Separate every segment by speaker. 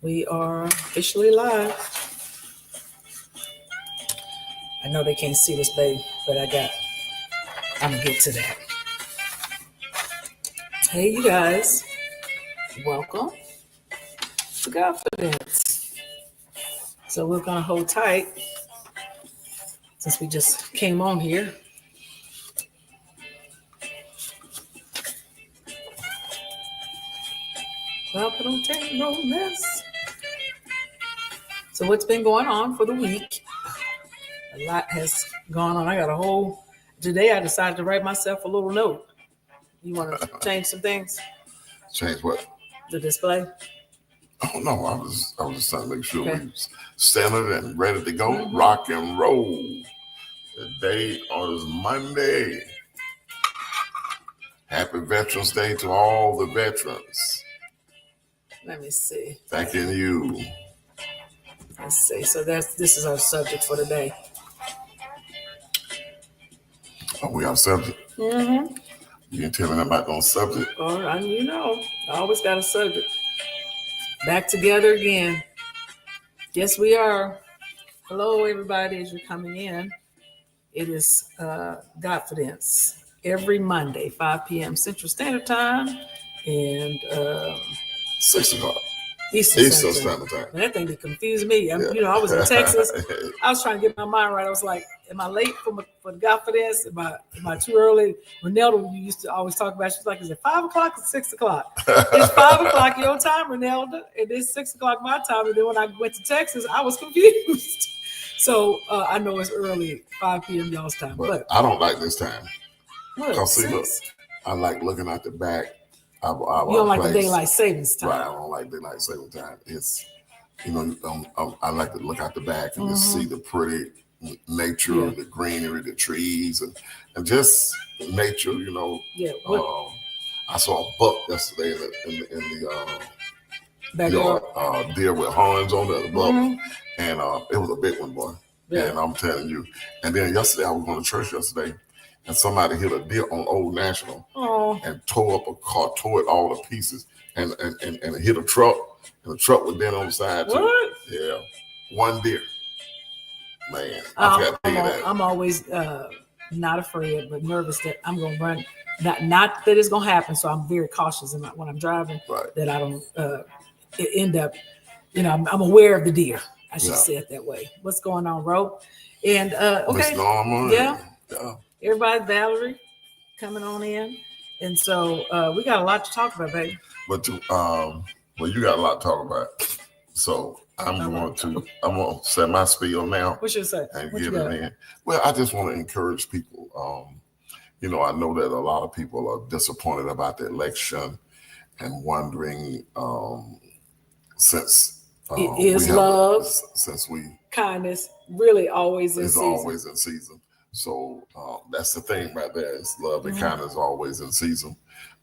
Speaker 1: We are officially live. I know they can't see this, babe, but I'm gonna get to that. Hey, you guys, welcome to Godfidence. So we're gonna hold tight since we just came on here. Well, but don't take no mess. So what's been going on for the week? A lot has gone on. I got a whole. Today I decided to write myself a little note. You want to change some things?
Speaker 2: Change what?
Speaker 1: The display.
Speaker 2: Oh no, I was just trying to make sure we was centered and ready to go, rock and roll. Today is Monday. Happy Veterans Day to all the veterans.
Speaker 1: Let me see.
Speaker 2: Thanking you.
Speaker 1: Let's see. So this is our subject for today.
Speaker 2: Oh, we have subject.
Speaker 1: Mm-hmm.
Speaker 2: You can tell me about no subject.
Speaker 1: Oh, I always got a subject. Back together again. Yes, we are. Hello, everybody, as you're coming in. It is Godfidence every Monday, 5 p.m. Central Standard Time, and
Speaker 2: 6 o'clock.
Speaker 1: Eastern Standard Time. And that thing that confused me. I was in Texas. I was trying to get my mind right. I was like, am I late for the Godfidence? Am I too early? Renelda, you used to always talk about, she's like, is it 5 o'clock or 6 o'clock? It's 5 o'clock your time, Renelda, and it's 6 o'clock my time. And then when I went to Texas, I was confused. So I know it's early, 5 p.m. y'all's time.
Speaker 2: But I don't like this time.
Speaker 1: What?
Speaker 2: See, look, I like looking at the back.
Speaker 1: You don't like the daylight savings time.
Speaker 2: Right, I don't like daylight savings time. It's, I like to look out the back and just see the pretty nature, the greenery, the trees, and just nature,
Speaker 1: Yeah.
Speaker 2: I saw a buck yesterday in the
Speaker 1: backyard.
Speaker 2: Deer with horns on the buck, and it was a big one, boy. Yeah. And I'm telling you. And then yesterday, I was going to church yesterday, and somebody hit a deer on Old National and tore up a car, tore it all to pieces, and hit a truck, and the truck was then on the side too.
Speaker 1: What?
Speaker 2: Yeah, one deer. Man, I forgot to tell you that.
Speaker 1: I'm always not afraid, but nervous that I'm going to run. Not that it's going to happen, so I'm very cautious when I'm driving, that I don't end up, I'm aware of the deer. I should say it that way. What's going on, Ro? And okay. Yeah. Everybody, Valerie, coming on in. And so we got a lot to talk about, baby.
Speaker 2: But you got a lot to talk about. So I'm going to set my spiel now.
Speaker 1: What should I say?
Speaker 2: And get it in. Well, I just want to encourage people. I know that a lot of people are disappointed about the election and wondering since
Speaker 1: kindness really always in season.
Speaker 2: Always in season. So that's the thing right there. It's love and kindness always in season.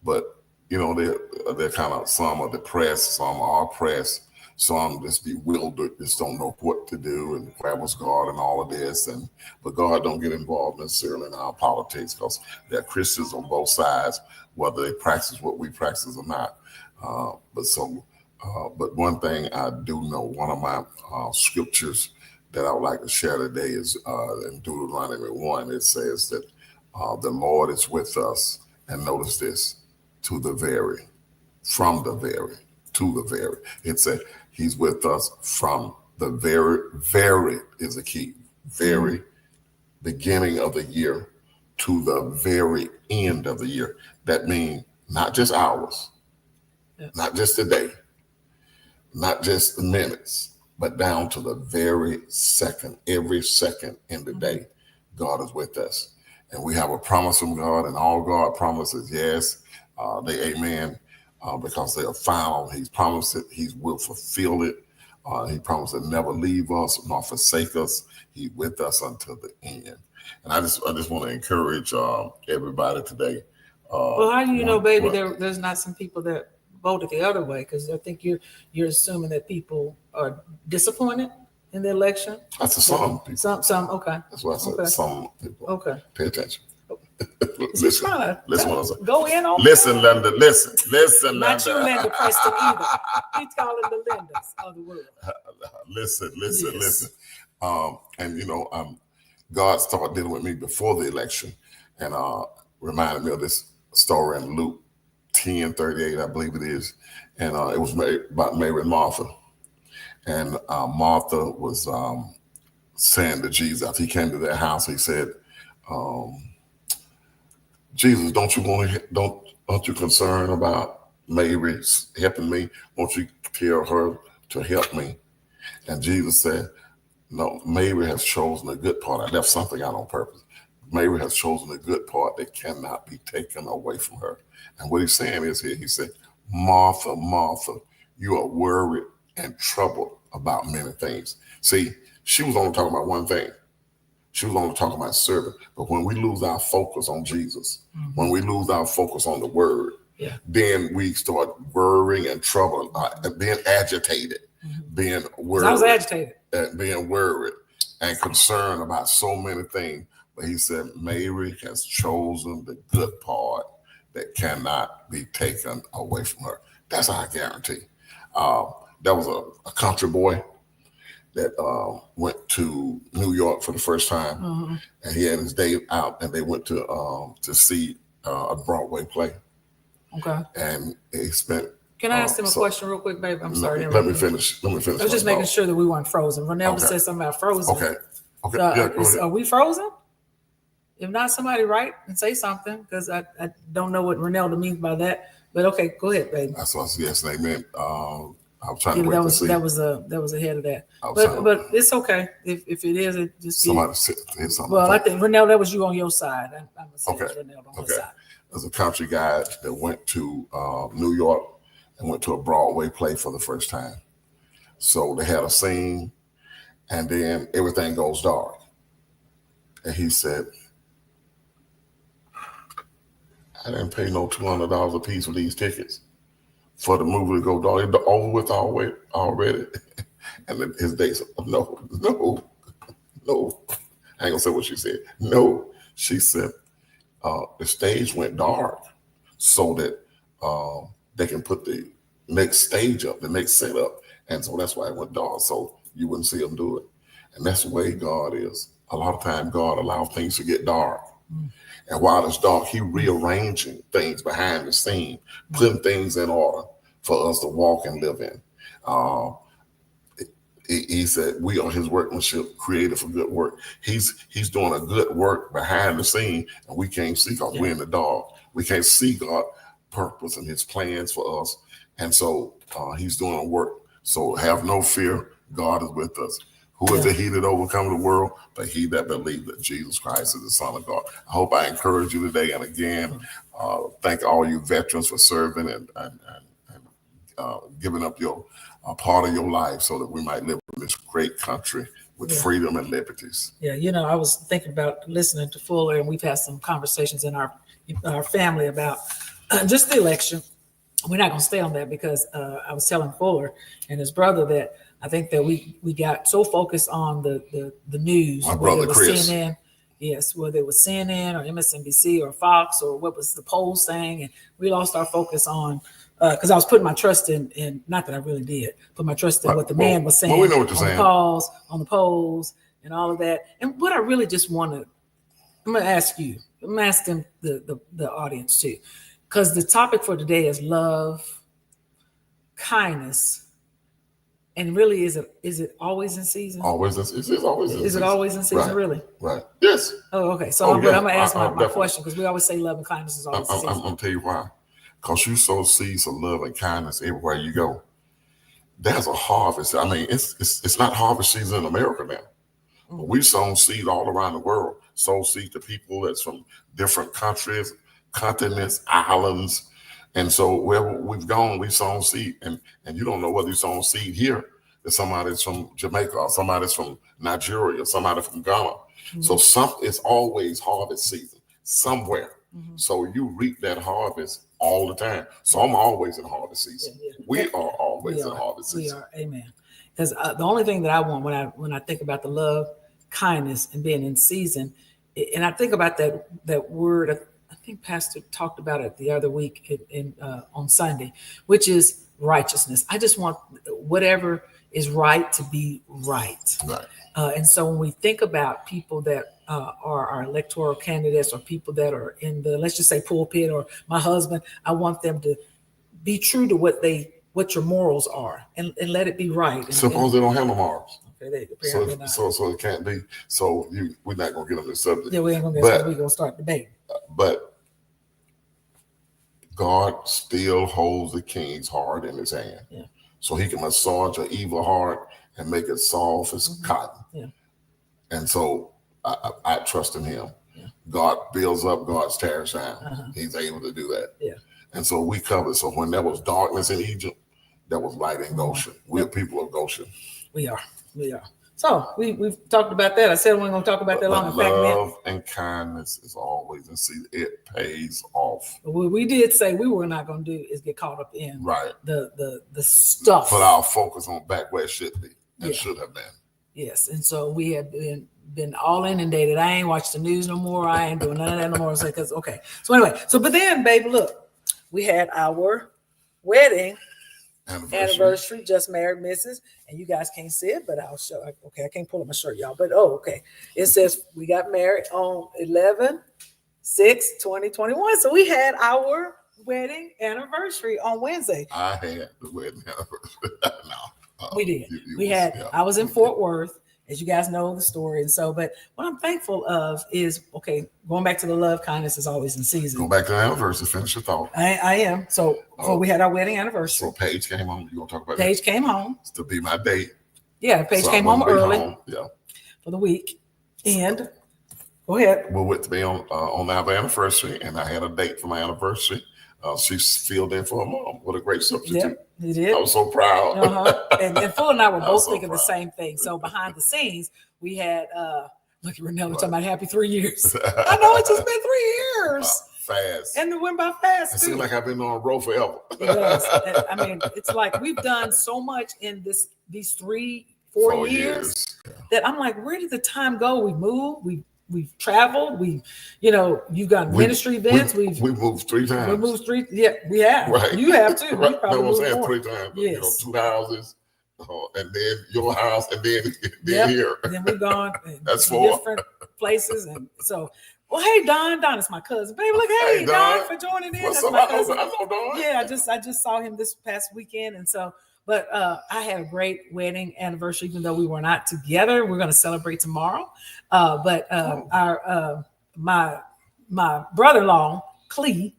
Speaker 2: But they're kind of, some are depressed, some are oppressed, some just bewildered, just don't know what to do, and where was God and all of this. But God don't get involved necessarily in our politics, because there are Christians on both sides, whether they practice what we practice or not. But one thing I do know, one of my scriptures that I would like to share today is in Deuteronomy 1. It says that the Lord is with us, and notice this, from the very. It said he's with us from the very is a key, very beginning of the year to the very end of the year. That means not just hours, not just the day, not just the minutes, but down to the very second, every second in the day, God is with us. And we have a promise from God, and all God promises, yes, they amen, because they are final. He's promised it. He will fulfill it. He promised to never leave us nor forsake us. He's with us until the end. And I just want to encourage everybody today.
Speaker 1: Well, how do you know, baby, there's not some people that voted the other way? Because I think you're assuming that people are disappointed in the election.
Speaker 2: That's some people.
Speaker 1: Some okay.
Speaker 2: That's why I said some people.
Speaker 1: Okay.
Speaker 2: Pay attention. Listen what I'm saying.
Speaker 1: Go in on
Speaker 2: Listen, Linda. Listen,
Speaker 1: not
Speaker 2: Linda.
Speaker 1: you, Linda Preston, either. He's calling the Lindas of the world.
Speaker 2: Listen. And God started dealing with me before the election, and reminded me of this story in Luke 10:38, I believe it is, and it was about Mary and Martha, and Martha was saying to Jesus after he came to their house, he said, Jesus, aren't you concerned about Mary helping me? Won't you tell her to help me? And Jesus said, no, Mary has chosen a good part. I left something out on purpose. Mary has chosen a good part that cannot be taken away from her. And what he's saying is here, he said, Martha, Martha, you are worried and troubled about many things. See, she was only talking about one thing. She was only talking about serving. But when we lose our focus on Jesus, when we lose our focus on the word, then we start worrying and troubled, being agitated, being worried.
Speaker 1: I was agitated.
Speaker 2: Being worried and concerned about so many things. But he said, Mary has chosen the good part that cannot be taken away from her. That's our guarantee. There was a country boy that went to New York for the first time, and he had his day out, and they went to see a Broadway play. Okay. And he spent.
Speaker 1: Can I ask him a question real quick, babe? I'm sorry.
Speaker 2: Let me finish.
Speaker 1: I was just making sure that we weren't frozen. Ronaldo said something about frozen.
Speaker 2: Okay.
Speaker 1: Are we frozen? If not, somebody write and say something, because I don't know what Ronaldo means by that. But okay, go ahead, baby.
Speaker 2: That's what yes, amen. I was trying to wait to see.
Speaker 1: That was ahead of that. But it's okay if it is. It just
Speaker 2: somebody said something.
Speaker 1: Well, I think Ronaldo, that was you on your side. I'm gonna say Ronaldo on his side.
Speaker 2: There's a country guy that went to New York and went to a Broadway play for the first time. So they had a scene, and then everything goes dark. And he said, I didn't pay no $200 a piece for these tickets for the movie to go dark. It's over with already. And then his day said, no. I ain't gonna say what she said. No, she said, the stage went dark so that they can put the next stage up, the next set up. And so that's why it went dark, so you wouldn't see them do it. And that's the way God is. A lot of time God allows things to get dark. And while it's dark, he rearranging things behind the scene, putting things in order for us to walk and live in. He said, we are his workmanship, created for good work. He's doing a good work behind the scene, and we can't see because we're in the dark. We can't see God's purpose and his plans for us. And so he's doing work. So have no fear. God is with us. Who is he that overcome the world? But he that believes that Jesus Christ is the Son of God. I hope I encourage you today. And again, thank all you veterans for serving and giving up your part of your life so that we might live in this great country with freedom and liberties.
Speaker 1: Yeah, I was thinking about listening to Fuller, and we've had some conversations in our family about just the election. We're not going to stay on that because I was telling Fuller and his brother that I think that we got so focused on the news,
Speaker 2: whether it was Chris.
Speaker 1: CNN, whether it was CNN or MSNBC or Fox or what was the poll saying, and we lost our focus on because I was putting my trust in not that I really did, put my trust in what the man was saying
Speaker 2: we know what you're saying.
Speaker 1: On the polls and all of that. And what I really just want to, I'm going to ask you, I'm going to ask them the audience too, because the topic for today is love, kindness. And really, is it always in season?
Speaker 2: Always, it's always in season.
Speaker 1: Is it always in season, really?
Speaker 2: Right. Yes.
Speaker 1: Oh, okay. So I'm going to ask my question, because we always say love and kindness is always in season.
Speaker 2: I'm going to tell you why. Because you sow seeds of love and kindness everywhere you go. There's a harvest. I mean, it's not harvest season in America now. But we've sown seed all around the world. Sown seed to people that's from different countries, continents, islands. And so wherever we've gone, we've sown seed. And you don't know whether you sown seed here, that somebody's from Jamaica, or somebody's from Nigeria, or somebody from Ghana. So it's always harvest season somewhere. So you reap that harvest all the time. So I'm always in harvest season. We are always in harvest season.
Speaker 1: We are, amen. Because the only thing that I want when I think about the love, kindness, and being in season and I think about that word. I think Pastor talked about it the other week on Sunday, which is righteousness. I just want whatever is right to be right.
Speaker 2: Right.
Speaker 1: And so when we think about people that are our electoral candidates or people that are in the, let's just say, pulpit, or my husband, I want them to be true to what your morals are, and let it be right.
Speaker 2: Suppose they don't have no morals.
Speaker 1: Okay,
Speaker 2: so it can't be. So we're not gonna get on this subject.
Speaker 1: Yeah, we ain't gonna get. We're gonna start debating.
Speaker 2: But God still holds the king's heart in his hand.
Speaker 1: Yeah.
Speaker 2: So he can massage an evil heart and make it soft as cotton.
Speaker 1: Yeah.
Speaker 2: And so I trust in him.
Speaker 1: Yeah.
Speaker 2: God builds up, God tears down. He's able to do that.
Speaker 1: Yeah.
Speaker 2: And so we covered. So when there was darkness in Egypt, there was light in Goshen. We're people of Goshen. We are.
Speaker 1: So we've talked about that. I said we we're going to talk about that long. In fact,
Speaker 2: love and kindness is always, and see, it pays off.
Speaker 1: What we did say we were not going to do is get caught up in the stuff.
Speaker 2: Put our focus on back where it should be and should have been.
Speaker 1: Yes, and so we have been all inundated. I ain't watched the news no more. I ain't doing none of that no more. Because okay. So anyway, but then, baby, look, we had our wedding anniversary, just married, Mrs. And you guys can't see it, but I'll show. Okay, I can't pull up my shirt, y'all. But okay, it says we got married on 11/6/2021. So we had our wedding anniversary on Wednesday.
Speaker 2: I had the wedding anniversary. No,
Speaker 1: we did. I was in Fort Worth, as you guys know the story. And so, but what I'm thankful of is, okay, going back to the love, kindness is always in season.
Speaker 2: Go back to the anniversary. Finish your thought.
Speaker 1: I am. So we had our wedding anniversary.
Speaker 2: So Paige came home. You gonna talk about
Speaker 1: Paige came home
Speaker 2: to be my date.
Speaker 1: Yeah, Paige came home early. For the week. And go ahead.
Speaker 2: Well, with me on our anniversary, and I had a date for my anniversary. She filled in for her mom. What a great substitute.
Speaker 1: Yep, he did.
Speaker 2: I was so proud.
Speaker 1: And Phil and I were both thinking the same thing. So behind the scenes, we had look at Renella talking about happy 3 years. I know it's just been 3 years.
Speaker 2: Fast.
Speaker 1: And it went by fast.
Speaker 2: It seems like I've been on a road forever.
Speaker 1: Yes. I mean, it's like we've done so much in these 4 years that I'm like, where did the time go? We moved, we've traveled, you got ministry events. We
Speaker 2: moved 3 times.
Speaker 1: We moved 3. Yeah, we have. Right. You have too.
Speaker 2: Right. No, I'm saying 3 times.
Speaker 1: Yes.
Speaker 2: 2 houses, and then your house, and then here.
Speaker 1: And then we've gone.
Speaker 2: That's 4
Speaker 1: different places, and so. Well, hey Don is my cousin. Baby, look, hey Don for joining in.
Speaker 2: What's
Speaker 1: That's
Speaker 2: up?
Speaker 1: my cousin.
Speaker 2: I know Don.
Speaker 1: Yeah, I just saw him this past weekend, and so. But I had a great wedding anniversary, even though we were not together. We're going to celebrate tomorrow. But my brother-in-law, Clee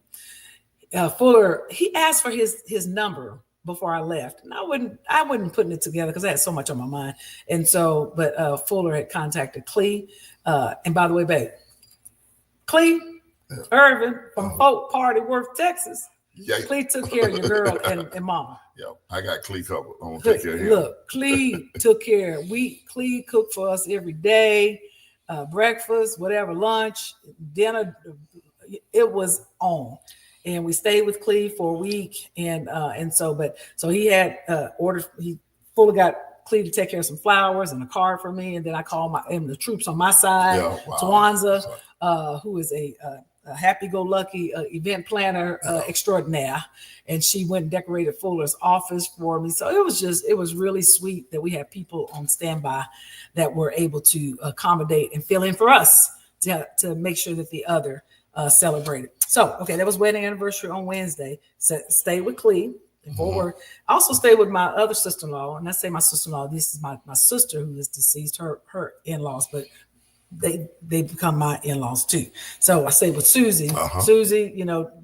Speaker 1: Fuller, he asked for his number before I left, and I wasn't putting it together because I had so much on my mind. And so, but Fuller had contacted Clee, and by the way, babe, Clee Irvin from Folk Party, Worth, Texas.
Speaker 2: Yeah.
Speaker 1: Clee took care of your girl and mama.
Speaker 2: Yeah, I got Clee covered. I'm gonna take care of him.
Speaker 1: Look, Clee took care. Clee cooked for us every day, breakfast, whatever, lunch, dinner. It was on, and we stayed with Clee for a week, and so he had ordered. He fully got Clee to take care of some flowers and a card for me, and then I called the troops on my side, Tawanza, who is a happy-go-lucky event planner extraordinaire, and she went and decorated Fuller's office for me. So it was really sweet that we had people on standby that were able to accommodate and fill in for us to make sure that the other celebrated. So, okay, that was wedding anniversary on Wednesday. So, stayed with Clee in Fort Worth. I also stayed with my other sister-in-law, and I say my sister-in-law, this is my sister who is deceased, her in-laws, but they become my in-laws too. So I stayed with Susie. Susie,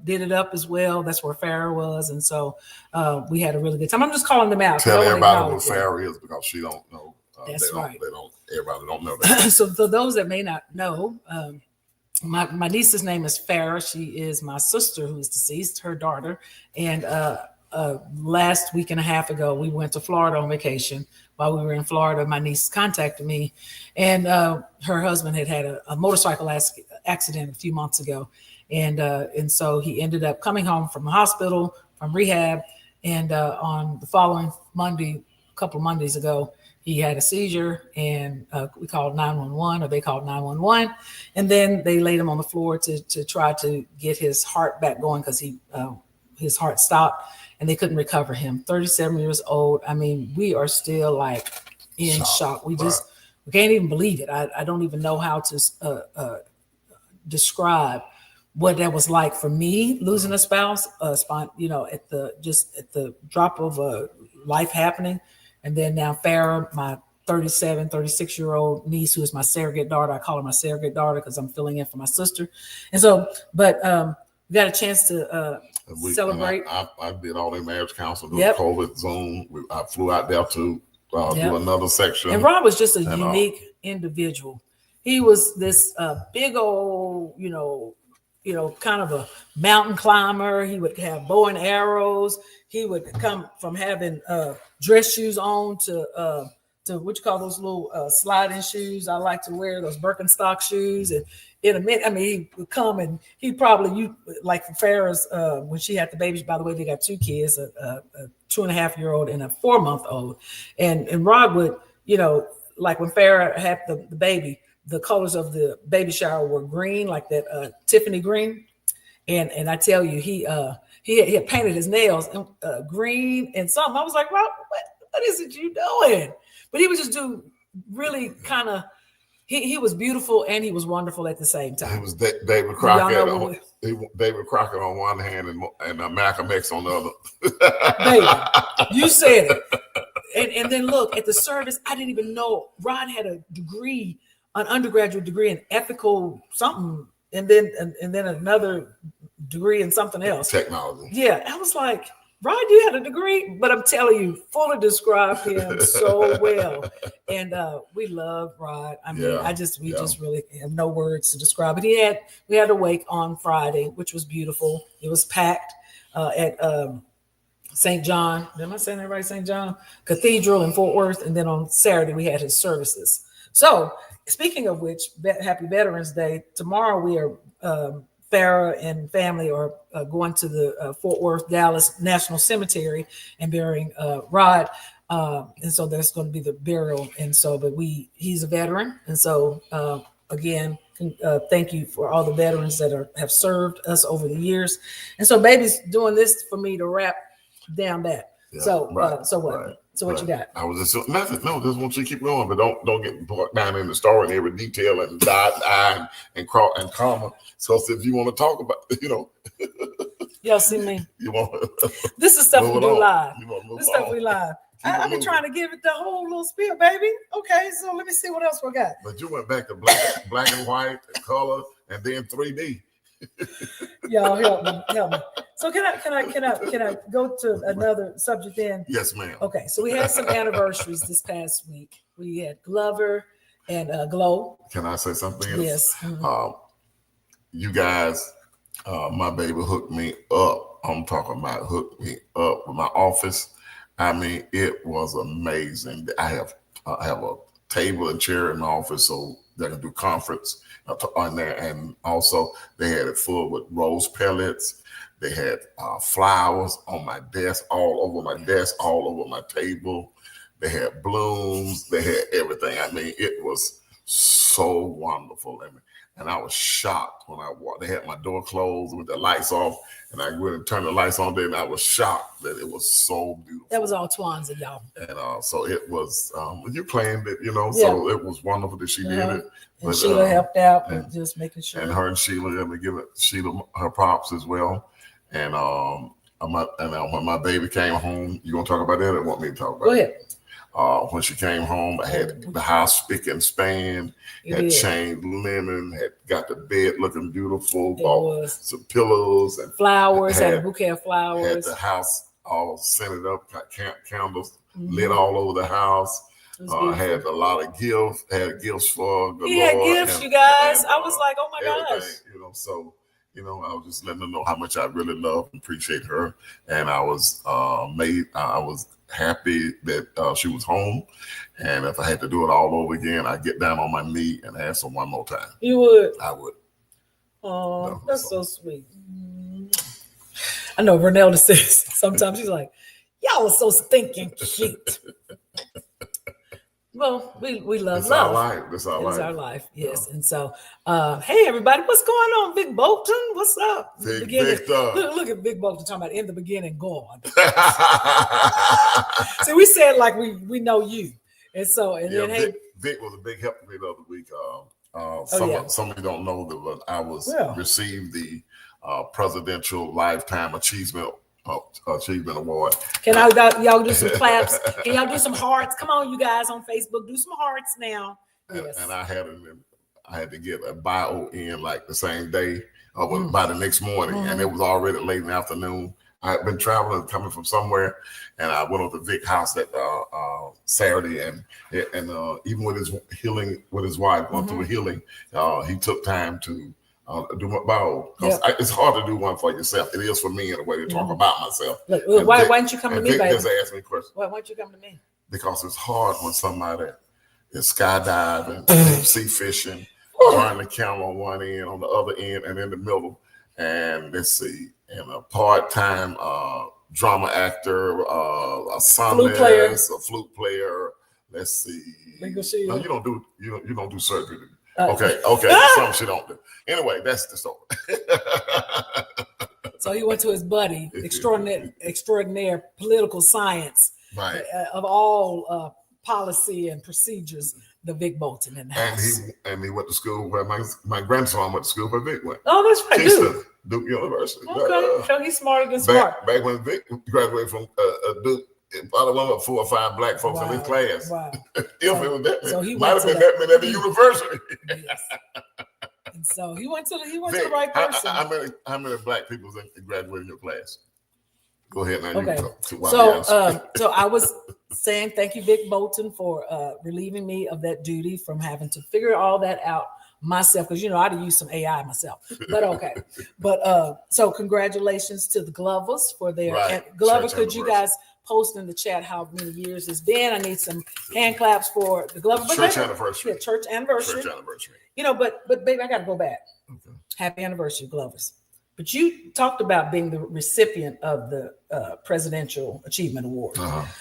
Speaker 1: did it up as well. That's where Farrah was, and so we had a really good time. I'm just calling them out.
Speaker 2: Tell everybody what Farrah is because she don't know.
Speaker 1: That's right.
Speaker 2: Everybody don't know that.
Speaker 1: So for those that may not know, my niece's name is Farrah. She is my sister who is deceased, her daughter, and last week and a half ago, we went to Florida on vacation. While we were in Florida, my niece contacted me, and her husband had a motorcycle accident a few months ago, and so he ended up coming home from the hospital, from rehab, and on the following Monday, a couple of Mondays ago, he had a seizure, and we called 911, or they called 911, and then they laid him on the floor to try to get his heart back going, because his heart stopped, and they couldn't recover him. 37 years old. I mean, we are still like in shock. We can't even believe it. I don't even know how to describe what that was like for me, losing a spouse, you know, at the drop of life happening. And then now Farrah, my 36-year-old niece, who is my surrogate daughter. I call her my surrogate daughter because I'm filling in for my sister. And so, but we got a chance to celebrate.
Speaker 2: I did all their marriage counseling, COVID, Zoom. I flew out there to do another section.
Speaker 1: And Rob was just a unique individual. He was this big old, you know, kind of a mountain climber. He would have bow and arrows. He would come from having dress shoes on to what you call those little sliding shoes. I like to wear those Birkenstock shoes. And in a minute, I mean, he would come and he'd probably, like for Farrah's, when she had the babies, by the way, they got two kids, a 2.5-year-old and a 4-month-old. And Rod would, you know, like when Farrah had the baby, the colors of the baby shower were green, like that Tiffany green. And I tell you, he had painted his nails green and something. I was like, Rob, what is it you doing? But he would just do really kind of, he was beautiful and he was wonderful at the same time.
Speaker 2: He was David Crockett. David Crockett on one hand and Malcolm X on the other.
Speaker 1: Baby, you said it. And then look, at the service, I didn't even know Rod had a degree, an undergraduate degree in ethical something, and then another degree in something else.
Speaker 2: Technology.
Speaker 1: Yeah. I was like, Rod, you had a degree, but I'm telling you, fully described him so well. And we love Rod. I mean, we just really have no words to describe it. We had a wake on Friday, which was beautiful. It was packed at St. John. Am I saying that right? St. John Cathedral in Fort Worth. And then on Saturday, we had his services. So speaking of which, happy Veterans Day. Tomorrow we are Farrah and family are going to the Fort Worth, Dallas National Cemetery and burying Rod. And so there's going to be the burial. And so, but he's a veteran. And so, again, thank you for all the veterans that have served us over the years. And so baby's doing this for me to wrap down that. Yeah, so what? Right. So what you got?
Speaker 2: I was just nothing. No, just want you to keep going, but don't get bogged down in the story and every detail and dot and comma. So if you want to talk about, you know,
Speaker 1: y'all see me.
Speaker 2: You want
Speaker 1: this is stuff we do live. This stuff we live. I've been trying to give it the whole little spiel, baby. Okay, so let me see what else we got.
Speaker 2: But you went back to black and white, and color, and then 3D.
Speaker 1: Y'all help me. So can I go to another subject then?
Speaker 2: Yes, ma'am.
Speaker 1: Okay, so we had some anniversaries this past week. We had Glover and Glow.
Speaker 2: Can I say something else?
Speaker 1: Yes. Mm-hmm.
Speaker 2: You guys, my baby hooked me up. I'm talking about hooked me up with my office. I mean, it was amazing. I have a table and chair in my office so they can do conference on there, and also they had it full with rose pellets. They had flowers on my desk, all over my desk, all over my table. They had blooms. They had everything. I mean, it was so wonderful. And I was shocked when I walked. They had my door closed with the lights off, and I went and turned the lights on there, and I was shocked that it was so beautiful.
Speaker 1: That was all Twanza, y'all.
Speaker 2: And so it was, you planned it, you know, so it was wonderful that she did it.
Speaker 1: And Sheila helped out and just making sure.
Speaker 2: And her and Sheila, let me give Sheila her props as well. And when my baby came home, you gonna talk about that or want me to talk about
Speaker 1: it? Go ahead.
Speaker 2: When she came home, I had the house spick and span, had changed linen, had got the bed looking beautiful, bought some pillows and
Speaker 1: flowers, had a bouquet of flowers,
Speaker 2: had the house all scented up, got candles lit all over the house. Had a lot of gifts, had gifts for the Lord.
Speaker 1: Had gifts, you guys. I was like, oh my gosh.
Speaker 2: You know, so, you know, I was just letting her know how much I really love and appreciate her. And I was I was happy that she was home. And if I had to do it all over again, I'd get down on my knee and ask her one more time.
Speaker 1: You would?
Speaker 2: I would.
Speaker 1: Oh, that's so sweet. I know Vernelda says sometimes she's like, y'all are so stinking cute. Well, we love
Speaker 2: It's
Speaker 1: love.
Speaker 2: our life. It's our life.
Speaker 1: It's our life. Yes. Yeah. And so, hey everybody, what's going on, Big Bolton? What's up? Look at Big Bolton talking about in the beginning, God. So we said like we know you, and so then hey,
Speaker 2: Vic was a big help to me the other week. Some of you don't know that I received the Presidential Lifetime Achievement Award.
Speaker 1: Can y'all do some claps? Can y'all do some hearts? Come on, you guys on Facebook, do some hearts now. Yes.
Speaker 2: And I had to get a bio in like the same day, by the next morning, and it was already late in the afternoon. I had been traveling, coming from somewhere, and I went over to Vic's house that Saturday, and even with his healing, with his wife going through a healing, he took time to do my bio. It's hard to do one for yourself. It is for me in a way to talk about myself.
Speaker 1: Look, why didn't you come to me, baby?
Speaker 2: Just asked me a question.
Speaker 1: Why don't you come to me?
Speaker 2: Because it's hard when somebody is skydiving, sea fishing, running the camera on one end, on the other end, and in the middle. And let's see, and a part-time drama actor, a soloist, a flute player. Let's see. No, you don't do surgery. Okay, something she don't do. Anyway, that's the story.
Speaker 1: So he went to his buddy, extraordinaire political science,
Speaker 2: right,
Speaker 1: of all policy and procedures, the Vic Bolton in the house.
Speaker 2: And he went to school where my grandson went to school where Vic went.
Speaker 1: Oh, that's right,
Speaker 2: Duke University.
Speaker 1: Okay, so he's smarter than smart.
Speaker 2: Back when Vic graduated from Duke, probably one of 4 or 5 black folks in his class.
Speaker 1: Wow.
Speaker 2: If it was that many,
Speaker 1: so he
Speaker 2: might have been that many at the university.
Speaker 1: Yes. And so he went to the right person.
Speaker 2: How many black people graduated in your class? Go ahead now.
Speaker 1: Okay. So I was saying thank you, Vic Bolton, for relieving me of that duty from having to figure all that out myself, because I'd use some AI myself. But okay. But so congratulations to the Glovers for their Glover. Could you guys post in the chat how many years it's been? I need some hand claps for the Glover.
Speaker 2: Church anniversary.
Speaker 1: Yeah, church anniversary.
Speaker 2: Church anniversary.
Speaker 1: But baby, I gotta go back. Okay. Happy anniversary, Glovers. But you talked about being the recipient of the Presidential Achievement Award.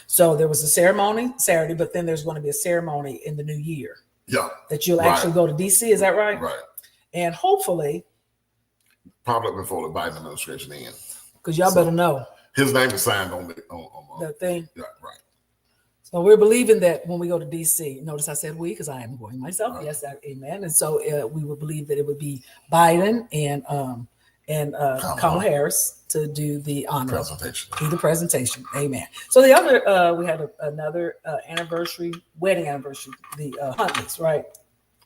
Speaker 1: So there was a ceremony Saturday, but then there's going to be a ceremony in the new year.
Speaker 2: Yeah.
Speaker 1: That you'll actually go to DC. Is that right?
Speaker 2: Right.
Speaker 1: And hopefully.
Speaker 2: Probably before the Biden administration ends.
Speaker 1: Because y'all better know.
Speaker 2: His name is signed on
Speaker 1: the thing.
Speaker 2: Yeah, right.
Speaker 1: So we're believing that when we go to DC, notice I said we, because I am going myself. Right. Yes, amen. And so we would believe that it would be Biden and Kamala Harris to do the honor
Speaker 2: presentation.
Speaker 1: Do the presentation. Amen. So the other, we had another wedding anniversary, the Huntleys, right?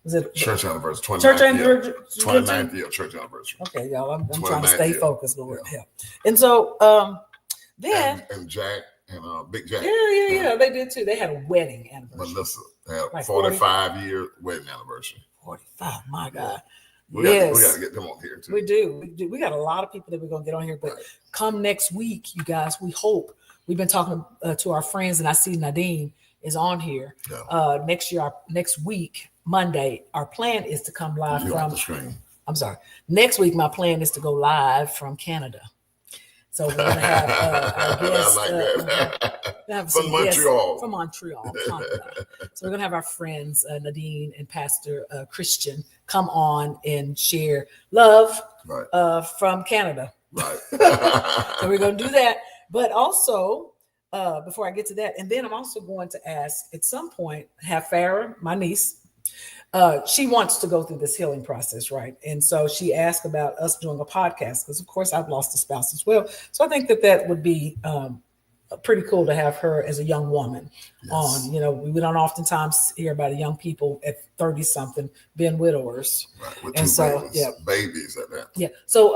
Speaker 1: Was it
Speaker 2: church anniversary?
Speaker 1: 29th
Speaker 2: year church anniversary.
Speaker 1: Okay, y'all. I'm trying to stay focused, Lord help. And so then
Speaker 2: and Jack and Big Jack.
Speaker 1: Yeah. They did too. They had a wedding anniversary.
Speaker 2: Melissa had a 45-year wedding anniversary.
Speaker 1: 45. My God.
Speaker 2: We got to get them on here too.
Speaker 1: We do. We got a lot of people that we're going to get on here. But come next week, you guys, we hope. We've been talking to our friends, and I see Nadine is on here. Yeah. Next week, Monday, our plan is to come live from
Speaker 2: the screen.
Speaker 1: I'm sorry. Next week, my plan is to go live from Canada. So we're going to have our guests
Speaker 2: from Montreal.
Speaker 1: From Montreal, Canada. So we're going to have our friends, Nadine and Pastor Christian, come on and share love from Canada.
Speaker 2: Right.
Speaker 1: So we're going to do that. But also, before I get to that, and then I'm also going to ask at some point, have Farrah, my niece, she wants to go through this healing process, right? And so she asked about us doing a podcast because, of course, I've lost a spouse as well. So I think that would be pretty cool to have her as a young woman on. We don't oftentimes hear about young people at 30-something being widowers.
Speaker 2: Right, with two babies at that.
Speaker 1: Yeah. So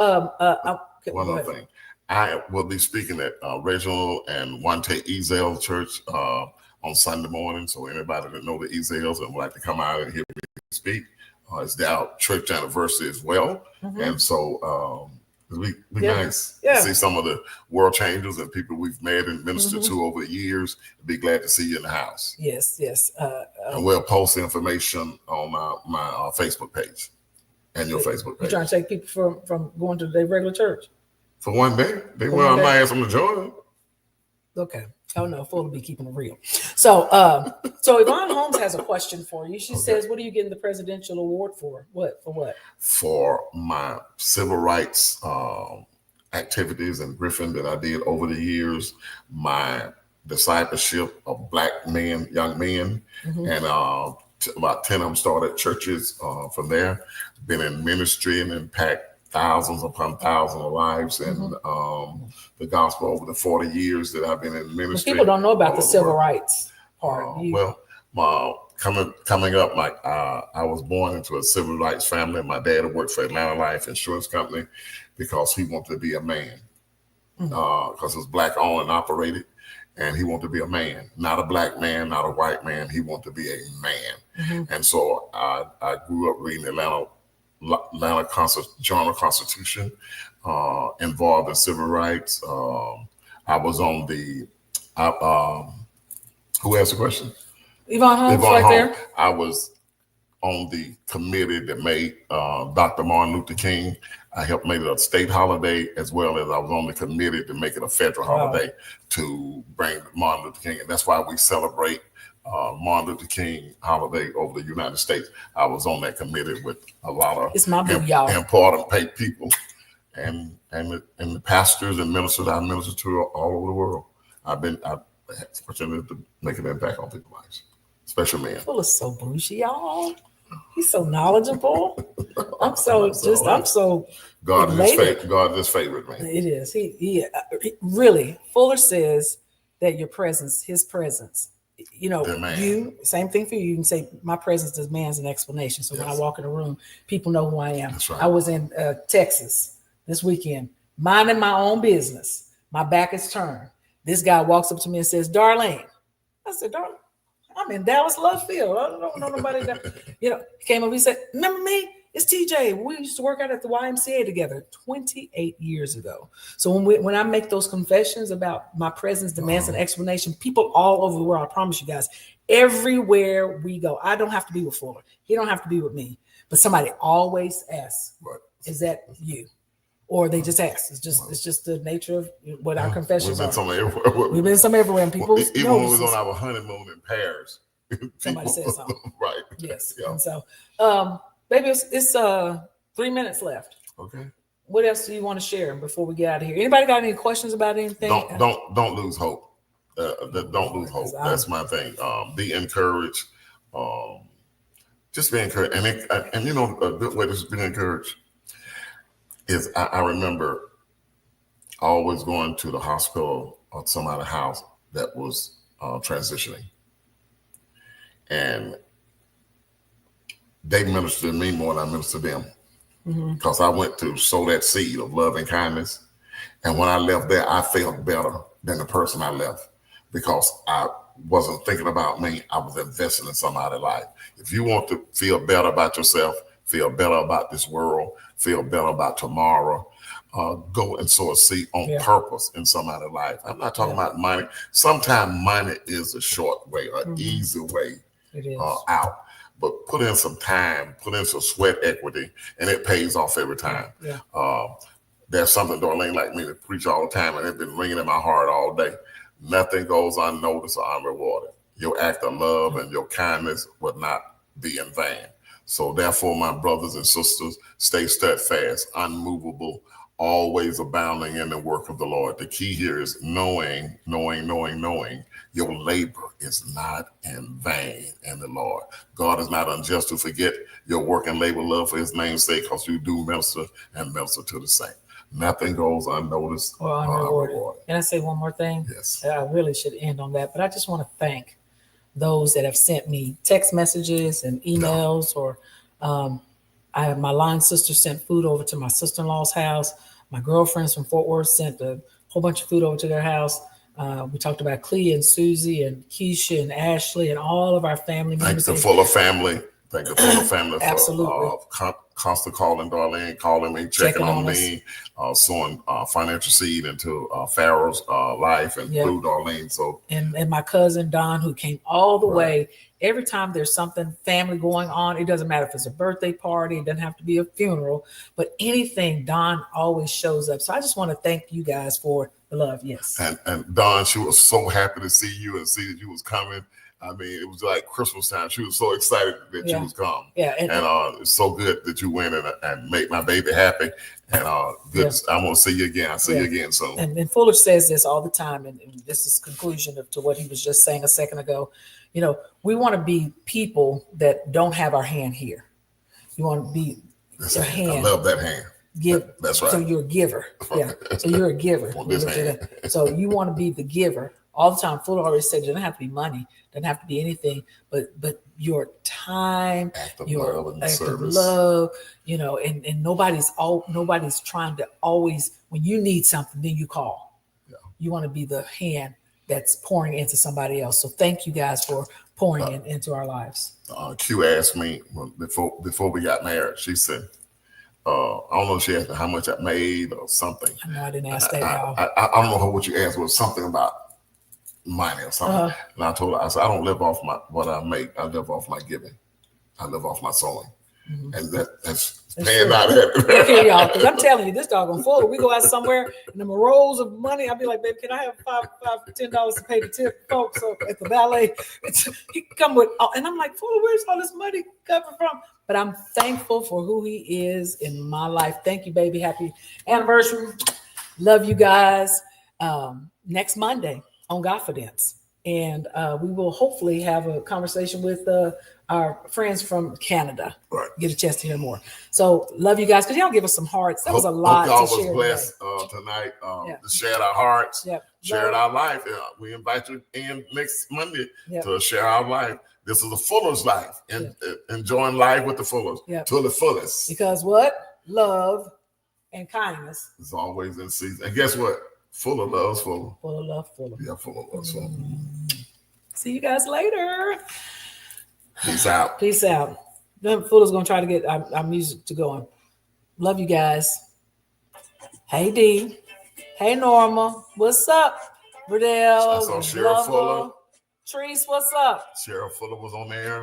Speaker 2: one other thing. I will be speaking at Reginald and Wante Ezel Church on Sunday morning. So anybody that know the Ezels and would like to come out and hear me speak, it's our church anniversary as well. Mm-hmm. And so it'll be nice to see some of the world changers and people we've met and ministered to over the years. Be glad to see you in the house.
Speaker 1: Yes.
Speaker 2: And we'll post the information on my Facebook page and your Facebook page.
Speaker 1: You're trying to take people from going to their regular church?
Speaker 2: For one day. I might ask them to join.
Speaker 1: Okay. Oh no, full to be keeping it real. So so Yvonne Holmes has a question for you. She says, what are you getting the presidential award for? What? For what?
Speaker 2: For my civil rights activities in Griffin that I did over the years, my discipleship of black men, young men, and about 10 of them started churches from there. Been in ministry and impacted thousands upon thousands of lives and the gospel over the 40 years that I've been in ministry.
Speaker 1: But people don't know about the civil rights part.
Speaker 2: Coming up, I was born into a civil rights family. My dad had worked for Atlanta Life Insurance Company because he wanted to be a man, because it was black owned and operated, and he wanted to be a man, not a black man, not a white man. He wanted to be a man, and so I grew up reading Atlanta Journal-Constitution, involved in civil rights. I was on the. Who asked the question?
Speaker 1: Yvonne Holmes, right there.
Speaker 2: I was on the committee that made Dr. Martin Luther King. I helped make it a state holiday, as well as I was on the committee to make it a federal holiday to bring Martin Luther King. And that's why we celebrate Martin Luther King holiday over the United States. I was on that committee with a lot of important people and the pastors and ministers I minister to all over the world. I've had the opportunity to make an impact on people's lives, especially men.
Speaker 1: Full is so bougie, y'all. He's so knowledgeable. I'm so
Speaker 2: God is favorite, man.
Speaker 1: It is. He really. Fuller says that your presence, his presence, same thing for you. You can say my presence demands an explanation. So when I walk in a room, people know who I am.
Speaker 2: That's right.
Speaker 1: I was in Texas this weekend, minding my own business. My back is turned. This guy walks up to me and says, Darlene. I said, Darlene, I'm in Dallas Love Field. I don't know nobody that, he came up, he said, remember me? It's TJ. We used to work out at the YMCA together 28 years ago. So when I make those confessions about my presence demands an explanation, people all over the world, I promise you guys, everywhere we go, I don't have to be with Fuller. He don't have to be with me. But somebody always asks, is that you? Or they just ask. It's just the nature of what our confessions are. We've been some everywhere. And people
Speaker 2: even when we was on our honeymoon in Paris.
Speaker 1: Somebody said something.
Speaker 2: Right.
Speaker 1: Yes. Yeah. And so baby, it's 3 minutes left.
Speaker 2: Okay.
Speaker 1: What else do you want to share before we get out of here? Anybody got any questions about anything?
Speaker 2: Don't lose hope. Don't lose hope. That's my thing. Be encouraged. Just be encouraged. And a good way to be encouraged is I remember always going to the hospital or somebody's house that was transitioning. And they ministered to me more than I ministered to them. Because I went to sow that seed of love and kindness. And when I left there, I felt better than the person I left, because I wasn't thinking about me. I was investing in somebody's life. If you want to feel better about yourself, feel better about this world, feel better about tomorrow, go and sow a seed on purpose in somebody's life. I'm not talking about money. Sometimes money is a short way, an easy way out. But put in some time, put in some sweat equity, and it pays off every time. There's something Darlene like me to preach all the time, and it's been ringing in my heart all day. Nothing goes unnoticed or unrewarded. Your act of love and your kindness would not be in vain. So therefore, my brothers and sisters, stay steadfast, unmovable, always abounding in the work of the Lord. The key here is knowing your labor is not in vain in the Lord. God is not unjust to forget your work and labor love for his name's sake, because you do minister and minister to the saint. Nothing goes unnoticed or unrewarded.
Speaker 1: Can I say one more thing?
Speaker 2: Yes.
Speaker 1: I really should end on that, but I just want to thank those that have sent me text messages and emails, or my line sister sent food over to my sister-in-law's house. My girlfriends from Fort Worth sent a whole bunch of food over to their house. We talked about Clea and Susie and Keisha and Ashley and all of our family members.
Speaker 2: Thank the Fuller family. Thank the Fuller family
Speaker 1: Absolutely.
Speaker 2: for constant calling Darlene, calling me, checking on me, sowing financial seed into Pharaoh's life and through Darlene. So
Speaker 1: and my cousin Don, who came all the way. Every time there's something family going on, it doesn't matter if it's a birthday party, it doesn't have to be a funeral, but anything, Don always shows up. So I just want to thank you guys for Love, yes.
Speaker 2: And Dawn, she was so happy to see you and see that you was coming. I mean, it was like Christmas time. She was so excited that you was come.
Speaker 1: Yeah,
Speaker 2: and it's so good that you went and made my baby happy. And good. Yeah. I'm gonna see you again. I'll see you again soon.
Speaker 1: And Fuller says this all the time, and this is conclusion to what he was just saying a second ago. You know, we want to be people that don't have our hand here. You want to be your hand.
Speaker 2: I love that hand.
Speaker 1: Give.
Speaker 2: That's right.
Speaker 1: So you're a giver. Yeah. So you're a giver. So you want to be the giver all the time. Fuller always said it doesn't have to be money, doesn't have to be anything, but your time, your act of love, you know, and nobody's trying to always, when you need something, then you call. Yeah. You want to be the hand that's pouring into somebody else. So thank you guys for pouring into our lives.
Speaker 2: Q asked me before we got married, she said, I don't know if she asked me how much I made or something.
Speaker 1: I know I didn't ask that, y'all.
Speaker 2: I don't know what you asked. It was something about money or something. And I told her, I said, I don't live off what I make. I live off my giving. I live off my sowing. Mm-hmm. And that's paying out.
Speaker 1: Okay, y'all, because I'm telling you, this dog on Fuller. We go out somewhere and the rolls of money. I'll be like, babe, can I have $10 to pay the tip folks at the valet? He come with, and I'm like, Fuller, where's all this money coming from? But I'm thankful for who he is in my life. Thank you, baby. Happy anniversary. Love you guys. Next Monday on Godfidence. And we will hopefully have a conversation with our friends from Canada. Right. Get a chance to hear more. So love you guys, because y'all give us some hearts. That was a lot to share. Y'all was
Speaker 2: blessed tonight to share our hearts, share our life. We invite you in next Monday to share our life. This is the Fuller's life, and enjoying life with the Fullers to the fullest.
Speaker 1: Because what? Love and kindness
Speaker 2: is always in season. And guess what? Fuller loves Fuller.
Speaker 1: Fuller love Fuller.
Speaker 2: Yeah, Fuller loves Fuller.
Speaker 1: See you guys later.
Speaker 2: Peace out.
Speaker 1: Peace out. Then Fuller's going to try to get our music to go on. Love you guys. Hey, D. Hey, Norma. What's up? Burdell.
Speaker 2: I saw Cheryl Fuller.
Speaker 1: Treese, what's up?
Speaker 2: Cheryl Fuller was on there.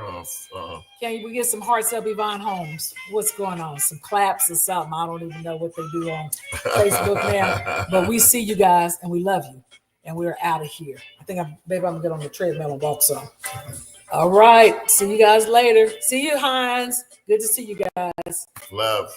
Speaker 1: Can we get some hearts up, Yvonne Holmes? What's going on? Some claps or something. I don't even know what they do on Facebook now. But we see you guys, and we love you. And we're out of here. I think I'm going to get on the treadmill and walk some. All right. See you guys later. See you, Hines. Good to see you guys.
Speaker 2: Love.